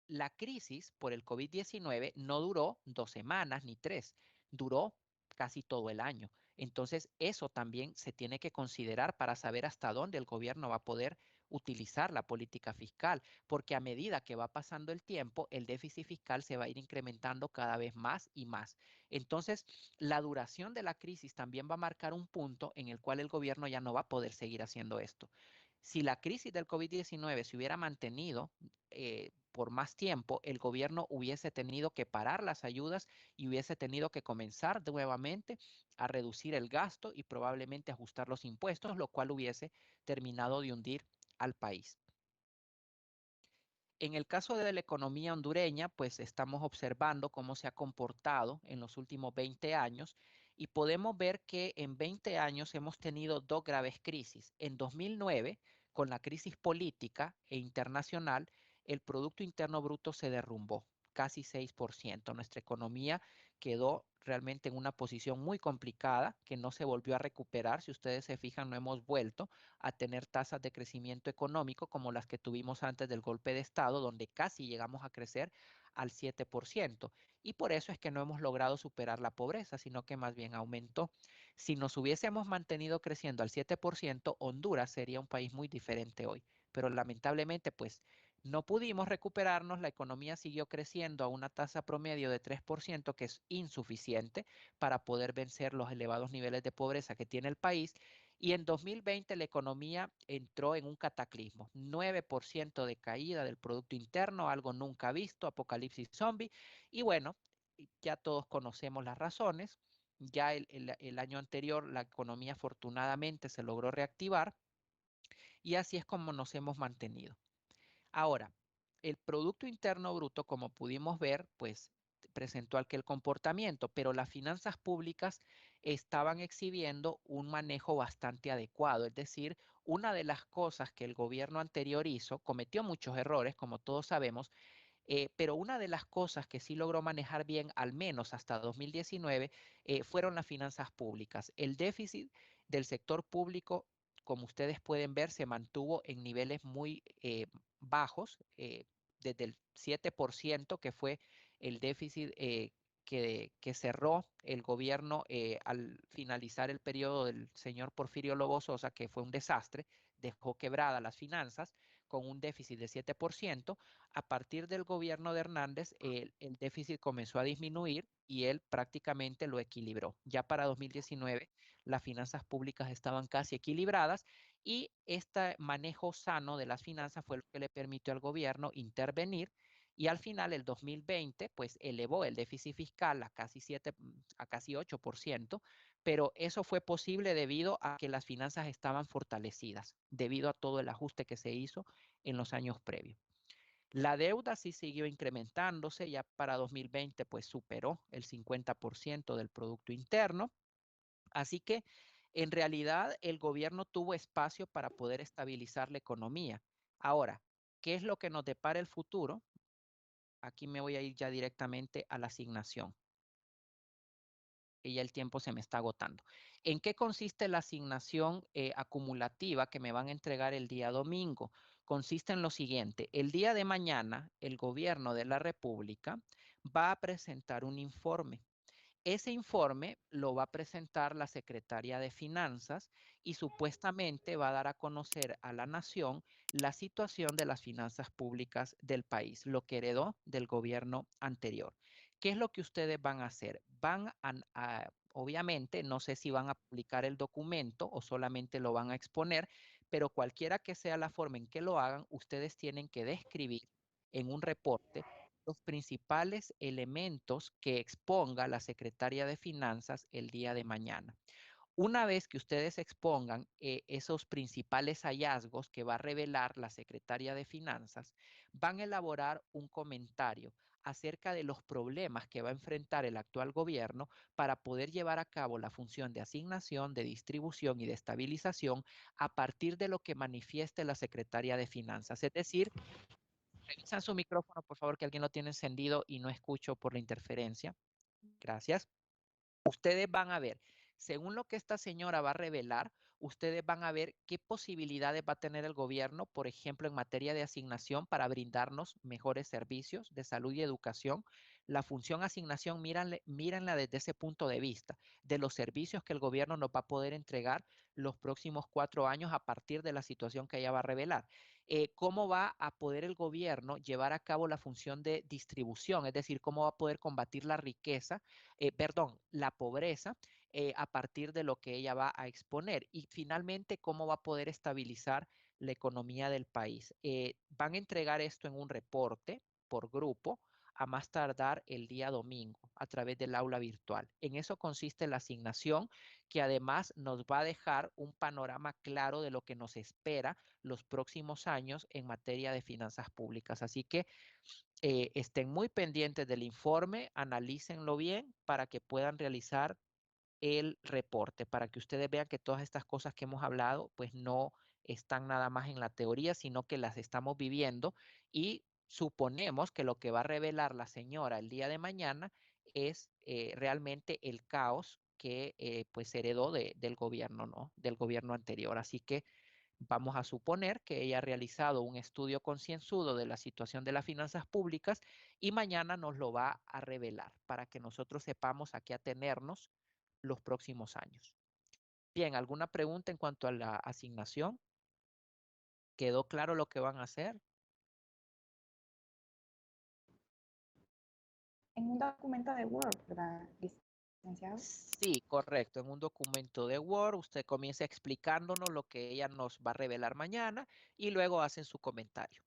la crisis por el COVID-19 no duró 2 semanas ni 3, duró casi todo el año. Entonces, eso también se tiene que considerar para saber hasta dónde el gobierno va a poder utilizar la política fiscal, porque a medida que va pasando el tiempo, el déficit fiscal se va a ir incrementando cada vez más y más. Entonces, la duración de la crisis también va a marcar un punto en el cual el gobierno ya no va a poder seguir haciendo esto. Si la crisis del COVID-19 se hubiera mantenido por más tiempo, el gobierno hubiese tenido que parar las ayudas y hubiese tenido que comenzar nuevamente a reducir el gasto y probablemente ajustar los impuestos, lo cual hubiese terminado de hundir al país. En el caso de la economía hondureña, pues estamos observando cómo se ha comportado en los últimos 20 años y podemos ver que en 20 años hemos tenido dos graves crisis. En 2009, con la crisis política e internacional, el Producto Interno Bruto se derrumbó casi 6%. Nuestra economía quedó realmente en una posición muy complicada que no se volvió a recuperar. Si ustedes se fijan, no hemos vuelto a tener tasas de crecimiento económico como las que tuvimos antes del golpe de Estado, donde casi llegamos a crecer al 7%. Y por eso es que no hemos logrado superar la pobreza, sino que más bien aumentó. Si nos hubiésemos mantenido creciendo al 7%, Honduras sería un país muy diferente hoy. Pero lamentablemente, pues No pudimos recuperarnos, la economía siguió creciendo a una tasa promedio de 3%, que es insuficiente para poder vencer los elevados niveles de pobreza que tiene el país. Y en 2020 la economía entró en un cataclismo, 9% de caída del Producto Interno, algo nunca visto, apocalipsis zombie. Y bueno, ya todos conocemos las razones. Ya el año anterior la economía afortunadamente se logró reactivar y así es como nos hemos mantenido. Ahora, el Producto Interno Bruto, como pudimos ver, pues presentó aquel comportamiento, pero las finanzas públicas estaban exhibiendo un manejo bastante adecuado. Es decir, una de las cosas que el gobierno anterior hizo, cometió muchos errores, como todos sabemos, pero una de las cosas que sí logró manejar bien, al menos hasta 2019, fueron las finanzas públicas. El déficit del sector público, como ustedes pueden ver, se mantuvo en niveles muy bajos, desde el 7%, que fue el déficit que cerró el gobierno al finalizar el periodo del señor Porfirio Lobo Sosa, que fue un desastre, dejó quebradas las finanzas con un déficit de 7%. A partir del gobierno de Hernández, el déficit comenzó a disminuir y él prácticamente lo equilibró. Ya para 2019, las finanzas públicas estaban casi equilibradas y este manejo sano de las finanzas fue lo que le permitió al gobierno intervenir y al final, el 2020, pues elevó el déficit fiscal a casi 7, a casi 8%, pero eso fue posible debido a que las finanzas estaban fortalecidas, debido a todo el ajuste que se hizo en los años previos. La deuda sí siguió incrementándose, ya para 2020 pues superó el 50% del Producto Interno, así que en realidad el gobierno tuvo espacio para poder estabilizar la economía. Ahora, ¿qué es lo que nos depara el futuro? Aquí me voy a ir ya directamente a la asignación. Y ya el tiempo se me está agotando. ¿En qué consiste la asignación acumulativa que me van a entregar el día domingo? Consiste en lo siguiente. El día de mañana, el gobierno de la República va a presentar un informe. Ese informe lo va a presentar la Secretaría de Finanzas y supuestamente va a dar a conocer a la nación la situación de las finanzas públicas del país, lo que heredó del gobierno anterior. ¿Qué es lo que ustedes van a hacer? Obviamente, no sé si van a publicar el documento o solamente lo van a exponer, pero cualquiera que sea la forma en que lo hagan, ustedes tienen que describir en un reporte los principales elementos que exponga la Secretaría de Finanzas el día de mañana. Una vez que ustedes expongan esos principales hallazgos que va a revelar la Secretaría de Finanzas, van a elaborar un comentario acerca de los problemas que va a enfrentar el actual gobierno para poder llevar a cabo la función de asignación, de distribución y de estabilización a partir de lo que manifieste la Secretaría de Finanzas. Es decir, revisan su micrófono, por favor, que alguien lo tiene encendido y no escucho por la interferencia. Gracias. Ustedes van a ver, según lo que esta señora va a revelar, ustedes van a ver qué posibilidades va a tener el gobierno, por ejemplo, en materia de asignación para brindarnos mejores servicios de salud y educación. La función asignación, mírenla desde ese punto de vista, de los servicios que el gobierno nos va a poder entregar los próximos 4 años a partir de la situación que ella va a revelar. ¿Cómo va a poder el gobierno llevar a cabo la función de distribución? Es decir, cómo va a poder combatir la riqueza, la pobreza a partir de lo que ella va a exponer y finalmente cómo va a poder estabilizar la economía del país. Van a entregar esto en un reporte por grupo a más tardar el día domingo a través del aula virtual. En eso consiste la asignación que además nos va a dejar un panorama claro de lo que nos espera los próximos años en materia de finanzas públicas. Así que estén muy pendientes del informe, analícenlo bien para que puedan realizar el reporte, para que ustedes vean que todas estas cosas que hemos hablado, pues no están nada más en la teoría, sino que las estamos viviendo y suponemos que lo que va a revelar la señora el día de mañana es realmente el caos que pues heredó del gobierno, ¿no? Del gobierno anterior. Así que vamos a suponer que ella ha realizado un estudio concienzudo de la situación de las finanzas públicas y mañana nos lo va a revelar para que nosotros sepamos a qué atenernos los próximos años. Bien, ¿alguna pregunta en cuanto a la asignación? ¿Quedó claro lo que van a hacer? en un documento de Word, ¿verdad, licenciado? Sí, correcto. En un documento de Word, usted comienza explicándonos lo que ella nos va a revelar mañana y luego hacen su comentario,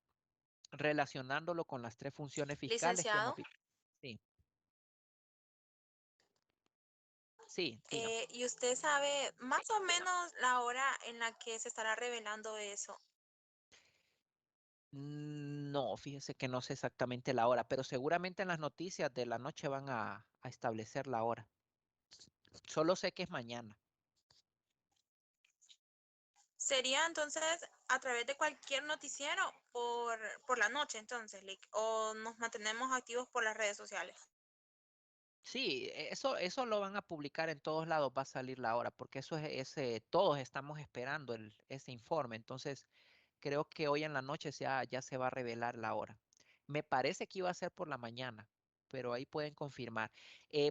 relacionándolo con las 3 funciones fiscales que hemos Licenciado, visto. Sí, sí, dígame. ¿y usted sabe más o menos la hora en la que se estará revelando eso? No, fíjese que no sé exactamente la hora, pero seguramente en las noticias de la noche van a establecer la hora. Solo sé que es mañana. ¿Sería entonces a través de cualquier noticiero por la noche entonces, o nos mantenemos activos por las redes sociales? Sí, eso lo van a publicar en todos lados, va a salir la hora, porque eso todos estamos esperando ese informe. Entonces, creo que hoy en la noche ya se va a revelar la hora. Me parece que iba a ser por la mañana, pero ahí pueden confirmar.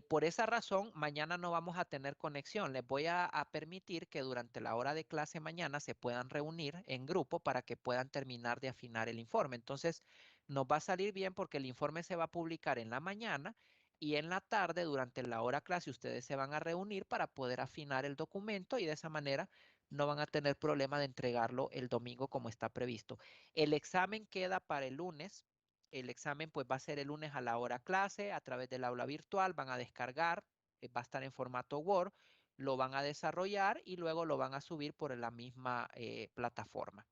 Por esa razón, mañana no vamos a tener conexión. Les voy a permitir que durante la hora de clase mañana se puedan reunir en grupo para que puedan terminar de afinar el informe. Entonces, nos va a salir bien porque el informe se va a publicar en la mañana y en la tarde, durante la hora clase, ustedes se van a reunir para poder afinar el documento y de esa manera no van a tener problema de entregarlo el domingo como está previsto. El examen queda para el lunes. El examen pues va a ser el lunes a la hora clase a través del aula virtual. Van a descargar, va a estar en formato Word, lo van a desarrollar y luego lo van a subir por la misma plataforma.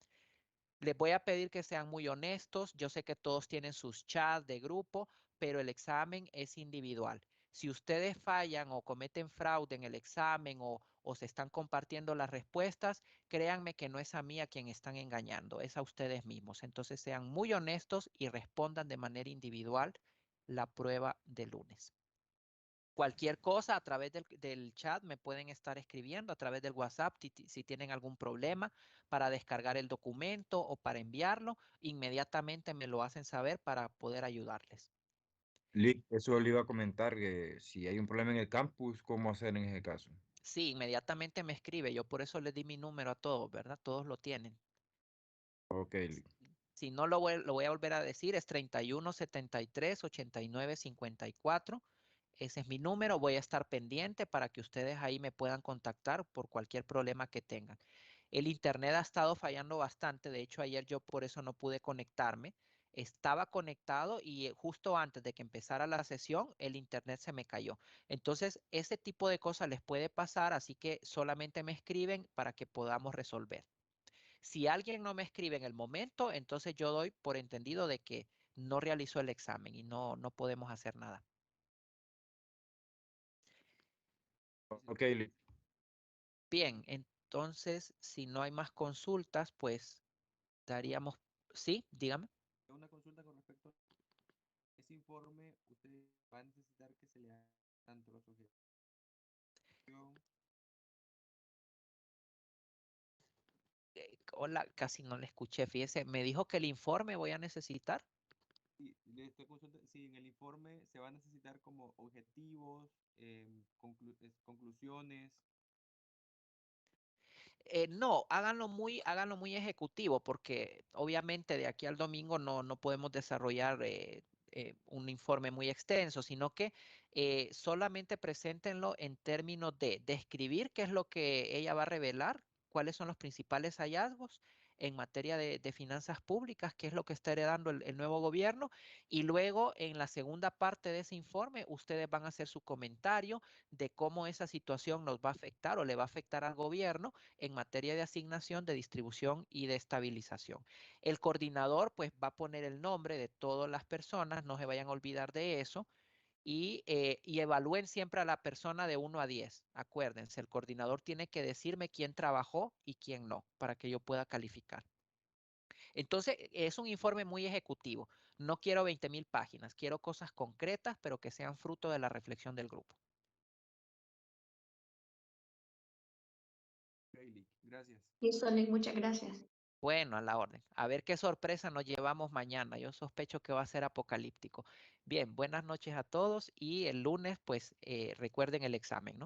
Les voy a pedir que sean muy honestos. Yo sé que todos tienen sus chats de grupo, pero el examen es individual. Si ustedes fallan o cometen fraude en el examen o se están compartiendo las respuestas, créanme que no es a mí a quien están engañando, es a ustedes mismos. Entonces sean muy honestos y respondan de manera individual la prueba de lunes. Cualquier cosa a través del chat me pueden estar escribiendo, a través del WhatsApp, si tienen algún problema para descargar el documento o para enviarlo, inmediatamente me lo hacen saber para poder ayudarles. Eso le iba a comentar, que si hay un problema en el campus, ¿cómo hacer en ese caso? Sí, inmediatamente me escribe. Yo por eso les di mi número a todos, ¿verdad? Todos lo tienen. Ok, Si no lo voy a volver a decir, es 31 73 89 54. Ese es mi número. Voy a estar pendiente para que ustedes ahí me puedan contactar por cualquier problema que tengan. El internet ha estado fallando bastante. De hecho, ayer yo por eso no pude conectarme. Estaba conectado y justo antes de que empezara la sesión, el internet se me cayó. Entonces, ese tipo de cosas les puede pasar, así que solamente me escriben para que podamos resolver. Si alguien no me escribe en el momento, entonces yo doy por entendido de que no realizó el examen y no podemos hacer nada. ok, Bien, entonces, si no hay más consultas, pues daríamos, sí, dígame. Una consulta con respecto a ese informe, usted va a necesitar que se le haga tanto la sujeción. Hola, casi no le escuché, fíjese, me dijo que el informe voy a necesitar. Sí, sí, en el informe se va a necesitar como objetivos, conclusiones. No, háganlo muy ejecutivo, porque obviamente de aquí al domingo no podemos desarrollar un informe muy extenso, sino que solamente preséntenlo en términos de describir qué es lo que ella va a revelar, cuáles son los principales hallazgos en materia de finanzas públicas, qué es lo que está heredando el nuevo gobierno, y luego en la segunda parte de ese informe ustedes van a hacer su comentario de cómo esa situación nos va a afectar o le va a afectar al gobierno en materia de asignación, de distribución y de estabilización. El coordinador pues va a poner el nombre de todas las personas, no se vayan a olvidar de eso, y evalúen siempre a la persona de 1 a 10. Acuérdense, el coordinador tiene que decirme quién trabajó y quién no, para que yo pueda calificar. Entonces, es un informe muy ejecutivo. No quiero 20,000 páginas, quiero cosas concretas, pero que sean fruto de la reflexión del grupo. Gracias. Listo, Lick, muchas gracias. Bueno, a la orden. A ver qué sorpresa nos llevamos mañana. Yo sospecho que va a ser apocalíptico. Bien, buenas noches a todos y el lunes, pues recuerden el examen, ¿no?